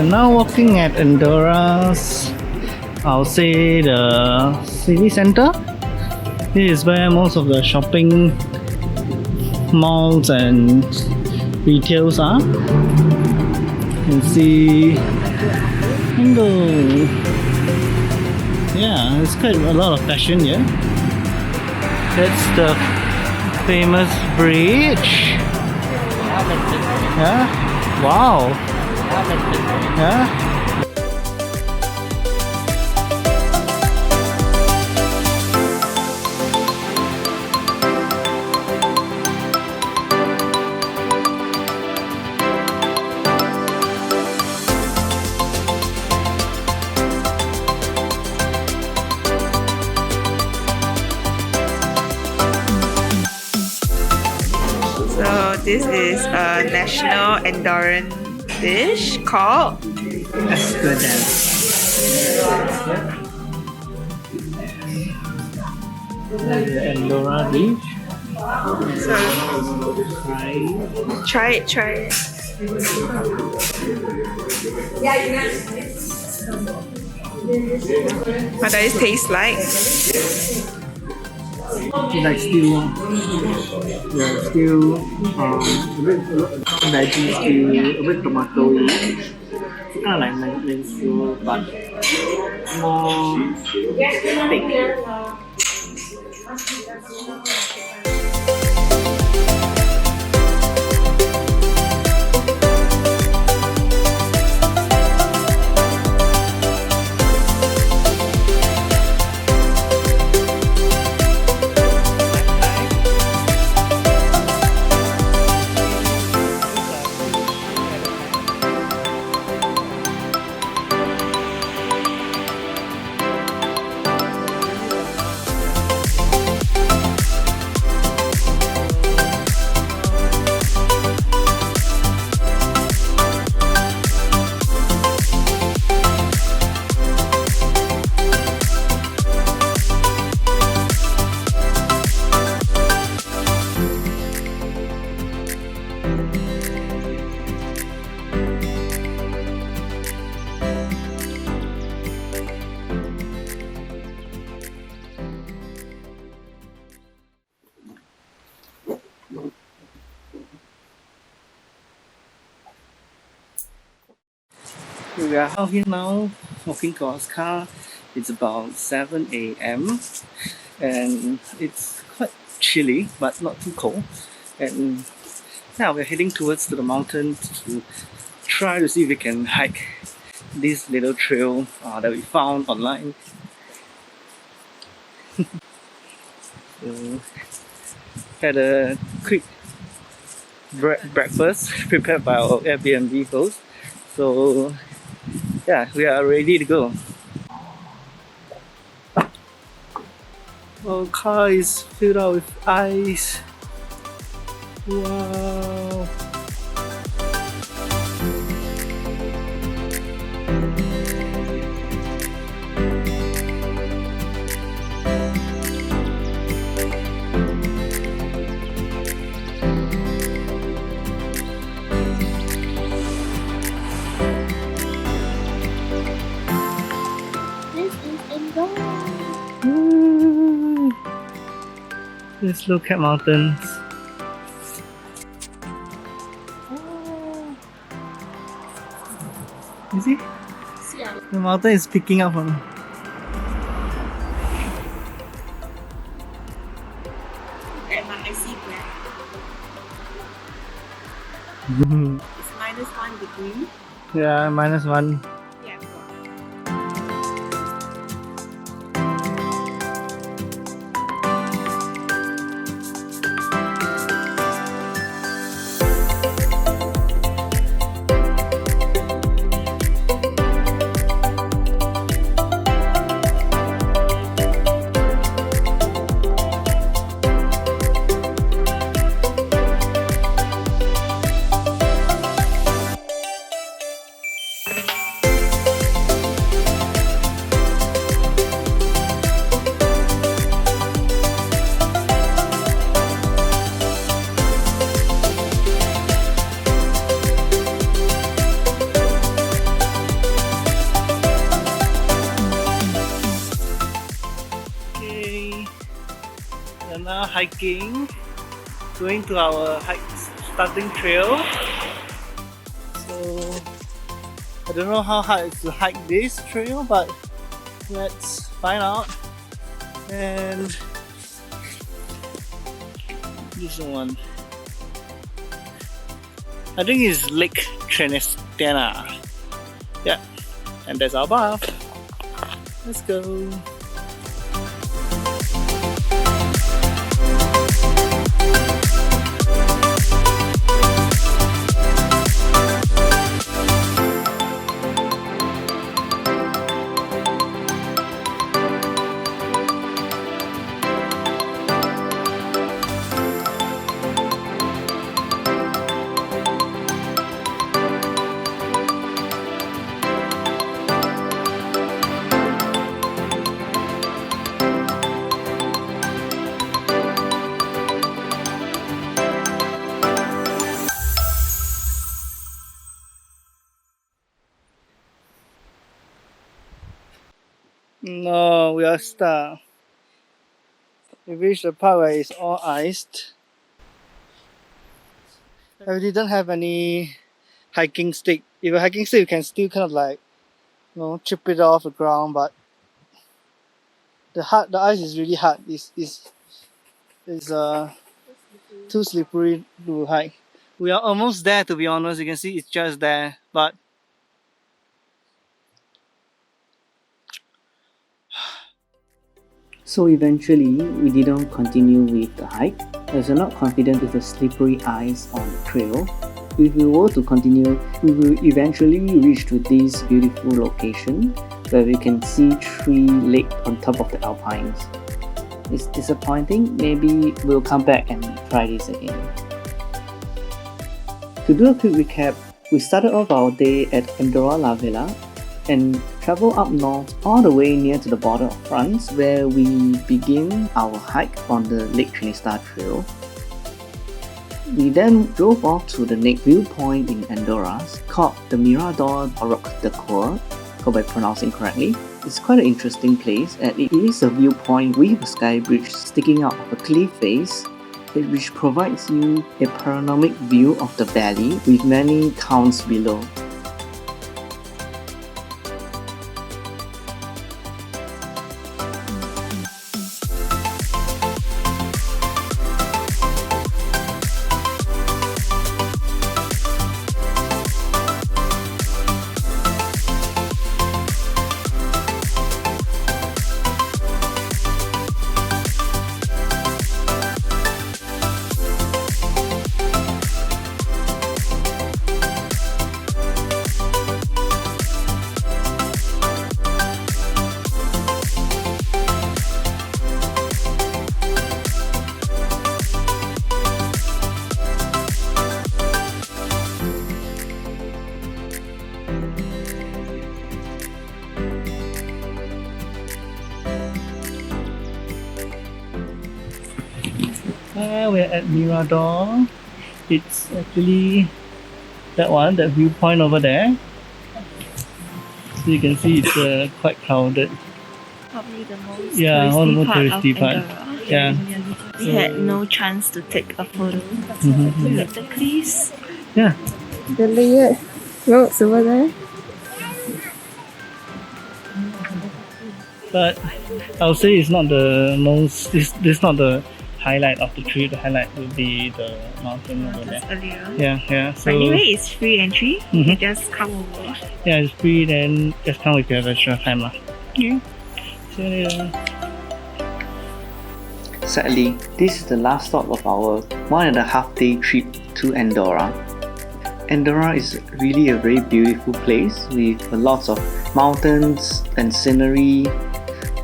We're now walking at Andorra's, I'll say, the city center. This is where most of the shopping malls and retails are. You can see Indo. Yeah, there's quite a lot of fashion here. That's the famous bridge. Yeah. Wow. Yeah. So this is a national Andorran dish called Prades. The Andorra dish. So try it. What does it taste like? Like stew. Yeah, stew. A bit veggie stew, a bit tomato. It's kind of like main stew, but more thick. We are out here now, walking to our car. It's about 7 a.m. and it's quite chilly, but not too cold. And now we're heading towards the mountain to try to see if we can hike this little trail that we found online. So, had a quick breakfast prepared by our Airbnb host. So yeah, we are ready to go. Our car is filled out with ice. Wow. Let's look at mountains. You see? The mountain is picking up on. At my icy breath. It's -1 degree. Yeah, -1. Yeah. hiking, going to our starting trail. So I don't know how hard it is to hike this trail, but let's find out. And this one, I think it's Lake Trinestana. Yeah, and that's our bath. Let's go. No, we are stuck. We reached the part where it's all iced. And we didn't have any hiking stick. If a hiking stick, you can still kind of like, chip it off the ground, but the ice is really hard. It's too slippery to hike. We are almost there, to be honest. You can see it's just there, but So eventually, we didn't continue with the hike as we're not confident with the slippery ice on the trail. If we were to continue, we will eventually reach to this beautiful location where we can see 3 lakes on top of the alpines. It's disappointing, maybe we'll come back and try this again. To do a quick recap, we started off our day at Andorra La Vella and travel up north all the way near to the border of France where we begin our hike on the Lake Trinestana Trail. We then drove off to the next viewpoint in Andorra called the Mirador Roc de Coeur, hope I pronouncing correctly. It's quite an interesting place and it is a viewpoint with a sky bridge sticking out of a cliff face which provides you a panoramic view of the valley with many towns below. We're at Mirador. It's actually that viewpoint over there. So you can see it's quite crowded. Probably the most one of the most touristy touristy part part. of Andorra. Yeah. We had no chance to take a photo. Mm-hmm. Look at the cliffs. Yeah. The layered roads over there. But I'll say it's not the most. This not the highlight of the trip. The highlight would be the mountain over there. Earlier. Yeah. So But anyway, it's free entry. You Mhm. can just come over. yeah, it's free. Then just come if you have extra time lah. Yeah. See you later. Sadly, this is the last stop of our 1.5 day trip to Andorra. Andorra is really a very beautiful place with lots of mountains and scenery.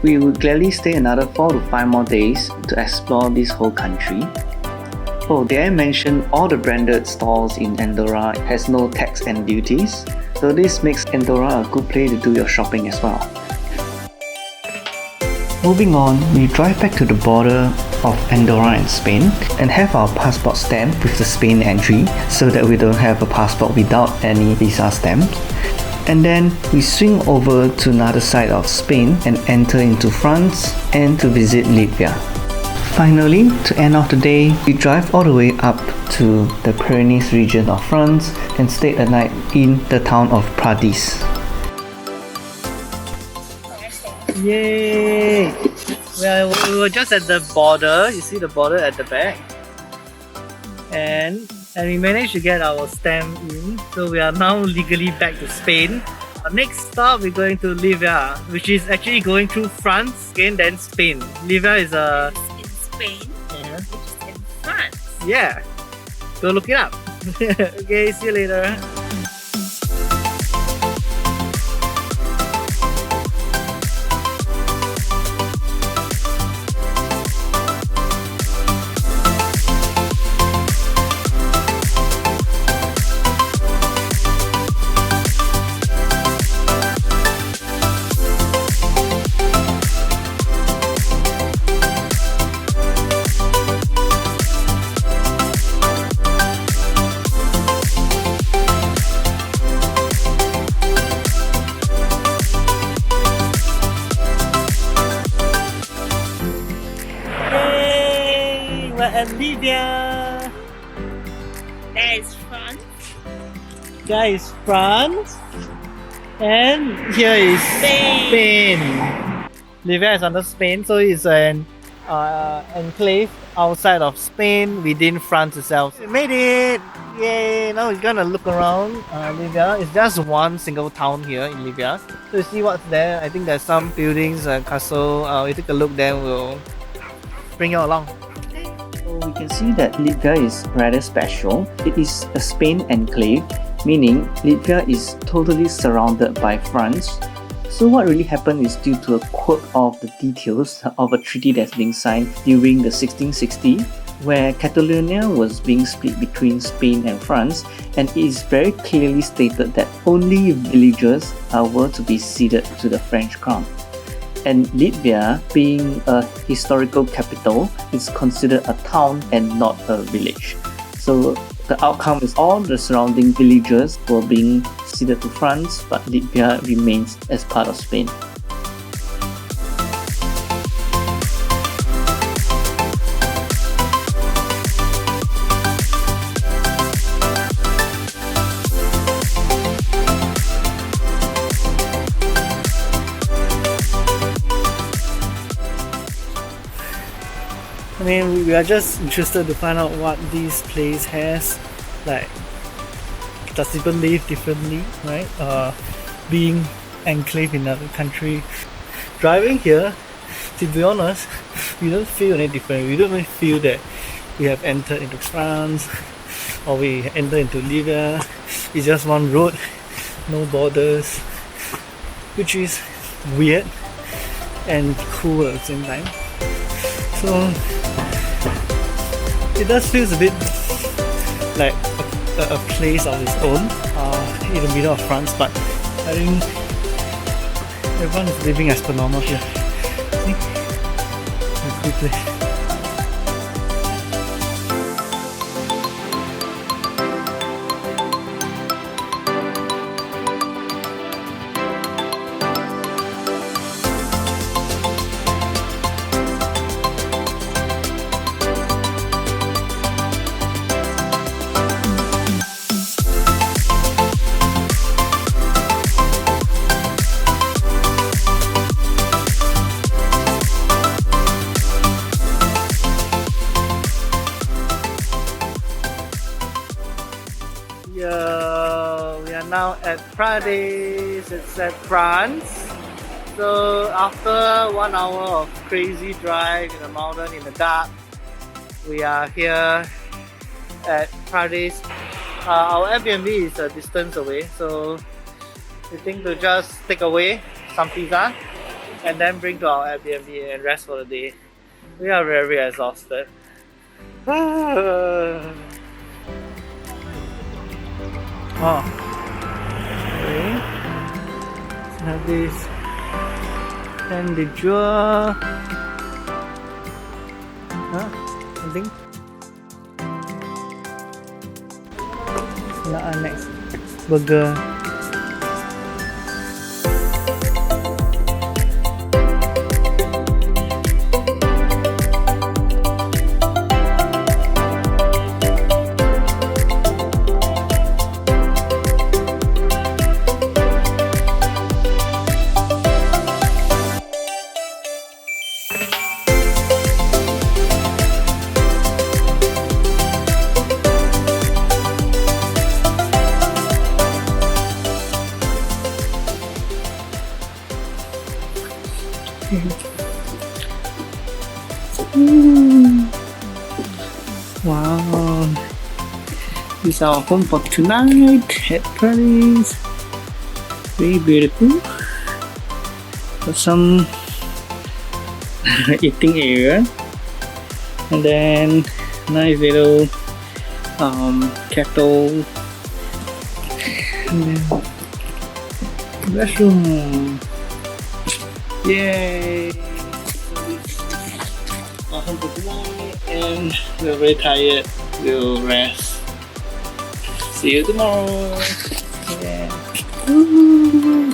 We would gladly stay another 4 to 5 more days to explore this whole country. Oh, did I mention all the branded stores in Andorra has no tax and duties? So this makes Andorra a good place to do your shopping as well. Moving on, we drive back to the border of Andorra and Spain and have our passport stamped with the Spain entry so that we don't have a passport without any visa stamps. And then we swing over to another side of Spain and enter into France and to visit Livia. Finally, to end off the day, we drive all the way up to the Pyrenees region of France and stayed a night in the town of Prades. Yay! Well, we were just at the border. You see the border at the back, and we managed to get our stamp in. So we are now legally back to Spain. Our next stop, we're going to Livia, which is actually going through France again, then Spain. Livia is a In Spain, yeah. which is in France. Yeah. Go look it up. Okay, see you later. Yay! We're at Livia. That is France. There is France. And here is Spain. Livia is under Spain, so it's an enclave outside of Spain within France itself. We made it! Yay! Now we're gonna look around Livia. It's just one single town here in Livia. So you see what's there. I think there's some buildings, a castle. We take a look, then we'll bring you along. So we can see that Livia is rather special. It is a Spain enclave, meaning Livia is totally surrounded by France. So what really happened is due to a quirk of the details of a treaty that's being signed during the 1660, where Catalonia was being split between Spain and France, and it is very clearly stated that only villages were to be ceded to the French crown. And Livia, being a historical capital, is considered a town and not a village. So the outcome is all the surrounding villages were being ceded to France, but Livia remains as part of Spain. I mean, we are just interested to find out what this place has. Like, does people live differently, right? Being enclave in another country. Driving here, to be honest, we don't feel any different. We don't even feel that we have entered into France or we enter into Livia. It's just one road, no borders, which is weird and cool at the same time. So it does feel a bit like a place of its own in the middle of France, but I think everyone is living as per normal here. See? It's a good place. Yo, we are now at Prades. It's at France. So after 1 hour of crazy drive in the mountain in the dark, we are here at Prades. Our Airbnb is a distance away, so we think to just take away some pizza and then bring to our Airbnb and rest for the day. We are very exhausted. Oh, okay. So have this and the jour. Something. Next burger. Wow. This is our home for tonight at Prades. Very beautiful. Got some eating area. And then nice little kettle. And then restroom. Yay! Our home for tonight, and we're very tired. We'll rest. See you tomorrow. Yeah. Woo.